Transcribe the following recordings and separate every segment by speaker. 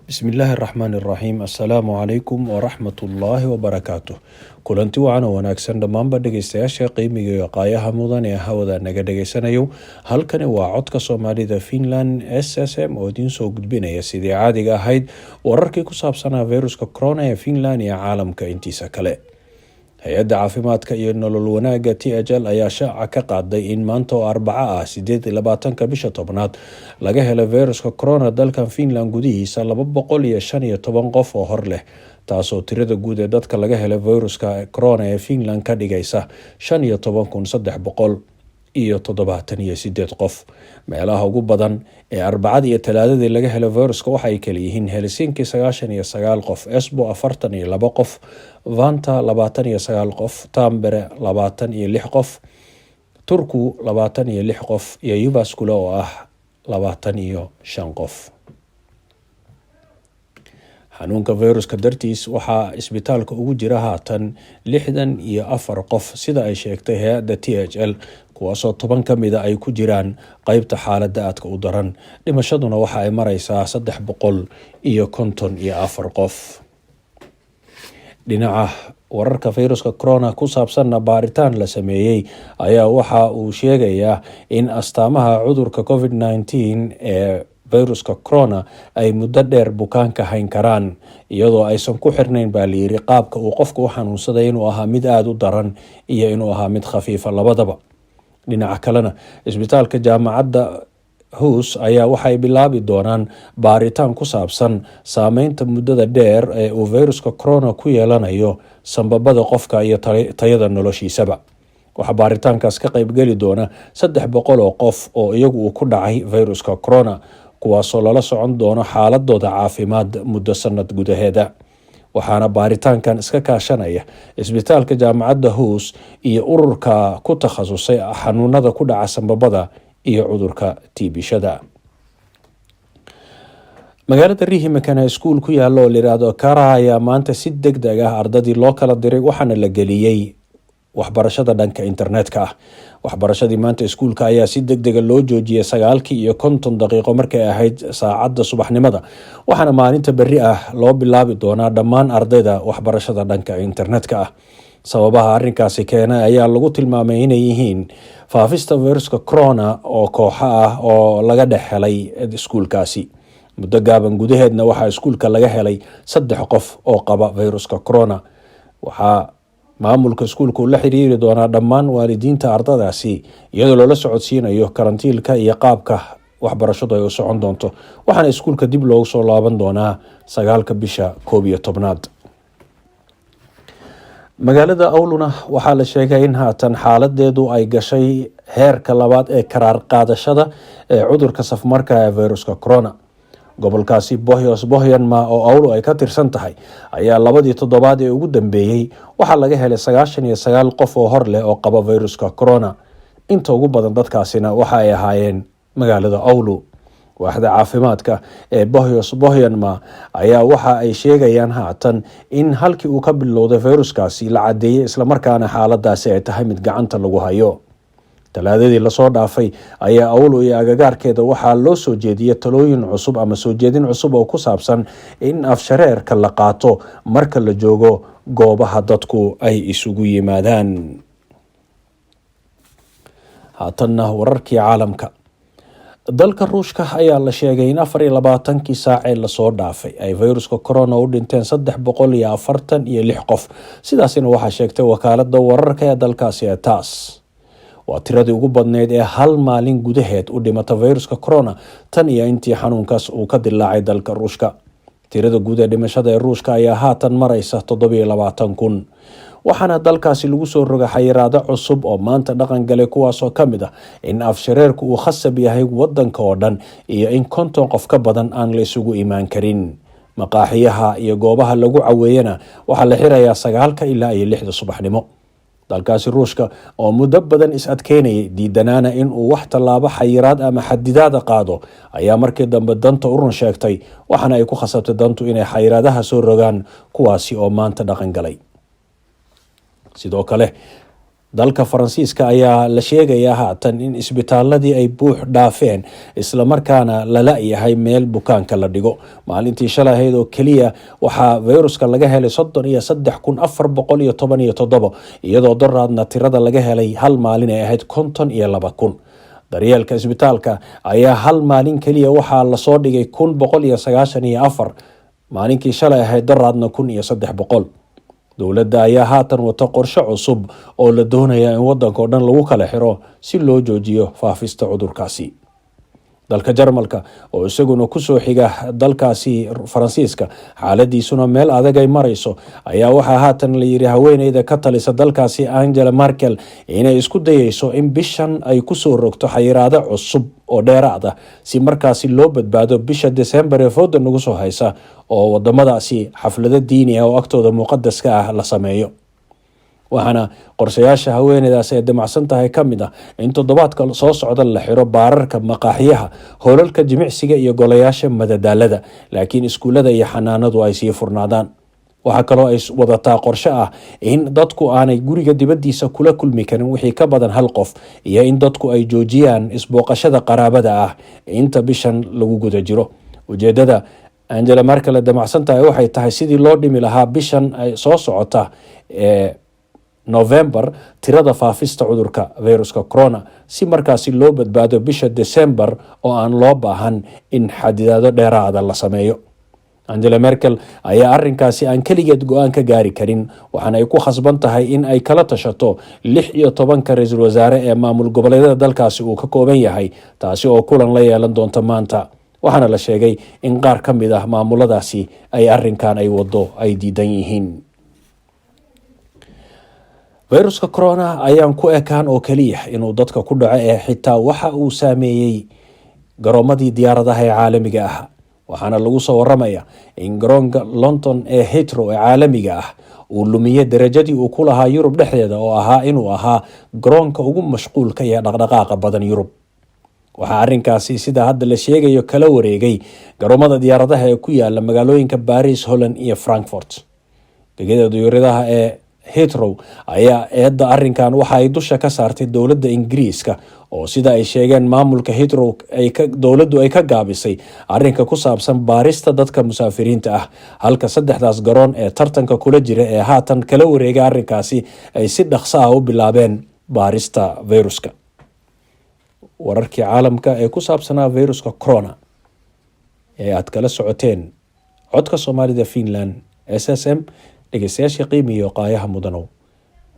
Speaker 1: Bismillaahi Raxmaani Raxiim. Assalaamu calaykum waraxmatullaahi wabarakaatuh. Kulanti wacan oo wanaagsan dhammaanba dhegeystayaasha qiimiga iyo qaayaha mudan ee hawada naga dhegeysanayo. Halkani waa codka Soomaalida Finland SSM oo idiin soo gudbinaya sidii caadiga ahayd wararkii ku saabsanaa fayruska corona ee Finland iyo caalamka intiisa kale. Hay-adda caafimaadka iyo nolol wanaagga THL ayaa shaaca ka qaaday in maanta oo Arbaco 28 bisha tobnaad laga helay fayruska corona dalkan Finland gudihiisa 215 qof oo hor leh, taasoo tirada guud ee dadka laga helay fayruska corona ee Finland ka dhigaysa 15,378 qof. Meelaha ugu badan ee Arbacadii iyo Talaadadii laga helay fayruska waxay kala yihiin Helsinki 99 qof, Espoo 42 qof, Vanta 29 qof, Tampere 26 qof, Turku 26 qof iyo Jyväskylä oo ah 25 qof. Xanuunka fayruska dartiis waxaa isbitaalka ugu jira haatan 64 qof sida ay sheegtay hay-adda THL, kuwaasoo 10 ka mida ay ku jiraan qaybta xaaladda aadka u daran. Dhimashaduna waxa ay maraysaa 354 qof. Dhinaca wararka fayruska corona ku saabsanna baaritaan la sameeyey ayaa waxa uu sheegayaa in astaamaha cudurka COVID-19 ee fayruska corona ay muddo dheer bukaanka hayn karaan, iyadoo aysan ku xirnayn baa layiri qaabka uu qofku u xanuunsaday inuu ahaa mid aada u daran iyo inuu ahaa mid khafiifa labadaba. Dhinaca kalena isbitaalka jaamacadda Hus ayaa waxay bilaabi doonaan baaritaan ku saabsan saameynta muddada dheer ee uu fayruska corona ku yeelanayo sanbabada qofka iyo tayada noloshiisaba. Waxaa baaritaankaas ka qaybgeli doona 300 oo qof oo iyagu uu ku dhacay fayruska corona, kuwaasoo lala socon doono xaaladooda caafimaad muddo sanad gudaheeda. Waxaana baaritaankan iska kaashanaya isbitaalka jaamacadda Hus iyo ururka ku takhasusay xanuunada ku dhaca sanbabada iyo cudurka tiibishada. Magaalada Riihimäkänä iskuul ku yaalla oo la yiraahdo Kara ayaa maanta si degdeg ah ardadii loo kala diray waxaana la geliyey waxbarashada dhanka internetka ah. Waxbarashadii maanta iskuulka ayaa si degdega loo joojiyay 9:50 markay ahayd saacadda subaxnimada, waxaana maalinta berri ah loo bilaabi doonaa dhammaan ardayda waxbarashada dhanka internetka ah. Sababaha arrinkaasi keenay ayaa lagu tilmaamay inay yihiin faafista fayruska corona oo kooxa ah oo laga dhex helay iskuulkaasi. Muddo gaaban gudaheedna waxaa iskuulka laga helay 3 qof oo qaba fayruska corona. Waxaa maamulka iskuulku la xiriiri doonaa dhammaan waalidiinta ardadaasi iyadoo loola socodsiinayo karantiilka iyo qaabka waxbarashadu ay u socon doonto, waxaana iskuulka dib loogu soo laaban doonaa 9 bisha 11aad. Magaalada Ouluna waxaa la sheegay in haatan xaaladeedu ay gashay heerka labaad ee karaar qaadashada ee cudurka safmarka ee fayruska corona. Gobolkaasi Pohjois-Pohjanmaa oo Oulu ay ka tirsan tahay ayaa 2 toddobaad ee ugu dambeeyey waxaa laga helay 99 qof oo hor leh oo qaba fayruska corona. Inta ugu badan dadkaasina waxa ay ahaayeen magaalada Oulu. Waaxda caafimaadka ee Pohjois-Pohjanmaa ayaa waxa ay sheegayaan haatan in halkii uu ka bilowday fayruskaasi la cadeeyay islamarkaana xaaladaasi ay tahay mid gacanta lagu hayo. Talaadadii lasoo dhaafay ayaa Oulu iyo agagaarkeeda waxaa loo soo jeediyay talooyin cusub ama soo jeedin cusub oo ku saabsan in afshareerka la qaato marka la joogo goobaha dadku ay isugu yimaadaan. Haatanna wararkii caalamka. Dalka Ruushka ayaa la sheegay in 24 saac ee lasoo dhaafay ay fayruska corona u dhinteen 346 qof. Sidaasina waxaa sheegtay wakaaladda wararka ee dalkaasi ee TASS. Waa tiradii ugu badneyd ee hal maalin gudaheed u dhimata fayruska corona tan iyo intii xanuunkaas uu ka dilaacay dalka Ruushka. Tirada guud ee dhimashada ee Ruushka ayaa haatan maraysa 27,000. Waxaana dalkaasi lagu soo rogay xayiraado cusub oo maanta dhaqan galay, kuwaasoo ka mid ah in afshareerku uu khasab yahay wadanka oo dhan iyo in 50 qof ka badan aan la isugu imaan karin. Maqaaxiyaha iyo goobaha lagu caweeyana waxaa la xirayaa 9 ilaa 6 subaxnimo. Dalkaasi Ruushka oo muddo badan is adkeynayay diidanaana in uu wax tallaabo xayiraad ama xadidaada qaado ayaa markii dambe danta u run sheegtay, waxaana ay ku khasabtay dantu inay xayiraadaha soo rogaan kuwaasi oo maanta dhaqan galay. Sidoo kale dalka Faransiiska ayaa la sheegayaa haatan in isbitaaladii ay buux dhaafeen isla markaana lala yahay meel bukaanka la dhigo. Maalintii shalay ahayd oo kaliya waxaa fayruska laga helay 33,417 iyadoo daraadna tirada laga helay hal maalin ay ahayd 52,000. daryeelka isbitaalka ayaa hal maalin kaliya waxaa la soo dhigay 1,194 maalinkii shalay ahayd daraadna 1,300. dowladda ayaa haatan wata qorshe cusub oo la doonaya in wadanka oo dhan lagu kala xiro si loo joojiyo faafista cudurkaasi. dalka Jarmalka oo isaguna ku soo xiga dalkaasi Faransiiska xaaladiisuna meel adag ay marayso ayaa waxaa haatan la yiri haweeneyda ka talisa dalkaasi Angela Merkel inay isku dayayso in bishan ay ku soo rogto xayiraado cusub oo dheeraad ah si markaasi loo badbaado bisha December ee fooda nagu soo haysa oo wadamadaasi xaflado diini ah oo agtooda muqaddaska ah la sameeyo. waxaana qorshayaasha haweeneydaas ee damacsan tahay ka mid ah in toddobaadka soo socda la xiro baararka, maqaaxiyaha, hoolalka jimicsiga iyo golayaasha madadaalada, laakiin iskuulada iyo xanaanadu ay sii furnaadaan. waxaa kaloo ay wadataa qorshe ah in dadku aanay guriga dibaddiisa kula kulmi karin wixii ka badan hal qof iyo in dadku ay joojiyaan isbooqashada qaraabada ah inta bishan lagu guda jiro. ujeedada Angela Merkel damacsan tahay waxay tahay sidii loo dhimi lahaa bishan ay soo socota ee November tirada faafista cudurka viruska corona si markaasi loo badbaado bisha December oo aan loo baahan in xadidaado dheeraad la sameeyo. Angela Merkel ayaa arrinkaasi aan kaligeed go'aan ka gaari karin, waxaana ay ku khasban tahay in ay kala tashato 16 ra'iisul wasaare ee maamul goboleedyada dalkaasi uu ka kooban yahay, taasi oo kulan la yeelan doonta maanta. waxaana la sheegay in qaar ka mid ah maamuladaasi ay arrinkan ay wado ay diidan yihiin. fayruska corona ayaan ku ekaan oo kaliya inuu dadka ku dhaco ee xitaa waxa uu saameeyay garoomadii diyaaradaha ee caalamiga ah. waxaana lagu soo waramaya in garoonka London ee Heathrow ee caalamiga ah uu lumiyay darajadii uu ku lahaa Yurub dhexdeeda oo ahaa inuu ahaa garoonka ugu mashquulka iyo dhaqdhaqaaqa badan Yurub. waxaa arrinkaasi sida hadda la sheegayo kala wareegay garoomada diyaaradaha ee ku yaala magaalooyinka Paris, Holland iyo Frankfurt. gegida diyaaradaha ee Heathrow ayaa eedda arrinkan waxa ay dusha ka saartay dowladda Ingiriiska oo sida ay sheegeen maamulka Heathrow dowladdu ay ka gaabisay arrinka ku saabsan baarista dadka musaafiriinta ah, halka saddexdaas garoon ee tartanka kula jira ee haatan kala wareegay arrinkaasi ay si dhaqso ah u bilaabeen baarista viruska. wararkii caalamka ee ku saabsanaa viruska corona ee aad kala socoteen codka Soomaalida Finland SSM dhegeystayaasha qiimiyo qaayaha mudanow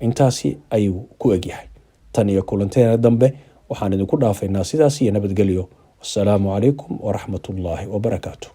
Speaker 1: intaasi ayuu ku egyahay. tan iyo kulanteena dambe waxaan idinku dhaafaynaa sidaas iyo nabadgelyo. wassalaamu calaykum waraxmatullaahi wabarakaatuh.